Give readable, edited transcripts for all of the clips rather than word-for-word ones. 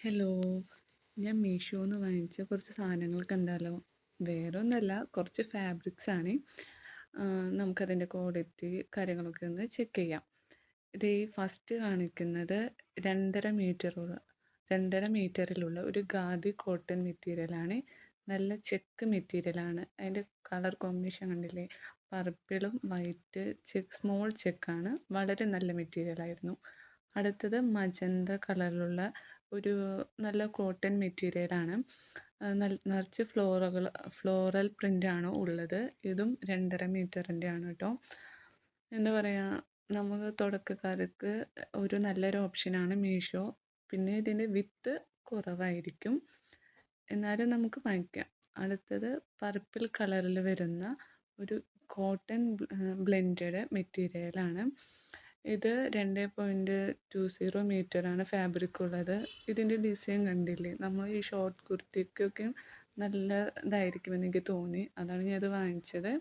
Hello. ഞാൻ മീഷോന്ന് വാങ്ങിച്ച കുറച്ച് സാധനങ്ങൾ കണ്ടാലോ? വേറെ ഒന്നല്ല, കുറച്ച് ഫാബ്രിക്സ് ആണ്. നമുക്കതിൻ്റെ ക്വാളിറ്റി കാര്യങ്ങളൊക്കെ ഒന്ന് ചെക്ക് ചെയ്യാം. ഇത് ഈ ഫസ്റ്റ് കാണിക്കുന്നത് 2.5 മീറ്ററിലുള്ള ഒരു ഖാദി കോട്ടൺ മെറ്റീരിയലാണ്. നല്ല ചെക്ക് മെറ്റീരിയലാണ്. അതിൻ്റെ കളർ കോമ്പിനേഷൻ കണ്ടില്ലേ? പർപ്പിളും വൈറ്റ് സ്മോൾ ചെക്കാണ്. വളരെ നല്ല മെറ്റീരിയലായിരുന്നു. അടുത്തത് മജന്ത കളറിലുള്ള ഒരു നല്ല കോട്ടൺ മെറ്റീരിയലാണ്. നിറച്ച് ഫ്ലോറൽ പ്രിൻ്റാണ് ഉള്ളത്. ഇതും 2.5 മീറ്ററിൻ്റെ ആണ് കേട്ടോ. എന്താ പറയുക, നമുക്ക് തുടക്കക്കാർക്ക് ഒരു നല്ലൊരു ഓപ്ഷനാണ് മീഷോ. പിന്നെ ഇതിൻ്റെ വിത്ത് കുറവായിരിക്കും, എന്നാലും നമുക്ക് വാങ്ങിക്കാം. അടുത്തത് പർപ്പിൾ കളറിൽ വരുന്ന ഒരു കോട്ടൺ ബ്ലെൻഡഡ് മെറ്റീരിയലാണ്. ഇത് 2.20 മീറ്ററാണ് ഫാബ്രിക് ഉള്ളത്. ഇതിൻ്റെ ഡിസൈൻ കണ്ടില്ലേ? നമ്മൾ ഈ ഷോർട്ട് കുർത്തിക്കൊക്കെ നല്ല ഇതായിരിക്കുമെന്ന് എനിക്ക് തോന്നി, അതാണ് ഞാൻ ഇത് വാങ്ങിച്ചത്.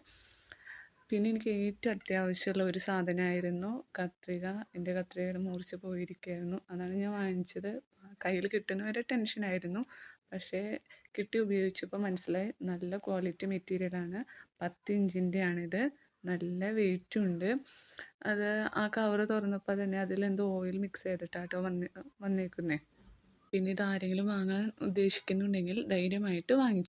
പിന്നെ എനിക്ക് ഏറ്റവും അത്യാവശ്യമുള്ള ഒരു സാധനമായിരുന്നു കത്രിക. എൻ്റെ കത്രികയുടെ മൂർച്ച പോയിരിക്കുകയായിരുന്നു, അതാണ് ഞാൻ വാങ്ങിച്ചത്. കയ്യിൽ കിട്ടുന്നവരെ ടെൻഷനായിരുന്നു, പക്ഷേ കിട്ടി ഉപയോഗിച്ചപ്പോൾ മനസ്സിലായി നല്ല ക്വാളിറ്റി മെറ്റീരിയലാണ്. 10 ഇഞ്ചിൻ്റെ ആണിത്. നല്ല വെയിറ്റും ഉണ്ട്. അത് ആ കവറ് തുറന്നപ്പോൾ തന്നെ അതിലെന്തോ ഓയിൽ മിക്സ് ചെയ്തിട്ടാട്ടോ വന്നേക്കുന്നേ. പിന്നെ ഇതാരെങ്കിലും വാങ്ങാൻ ഉദ്ദേശിക്കുന്നുണ്ടെങ്കിൽ ധൈര്യമായിട്ട് വാങ്ങിച്ചു.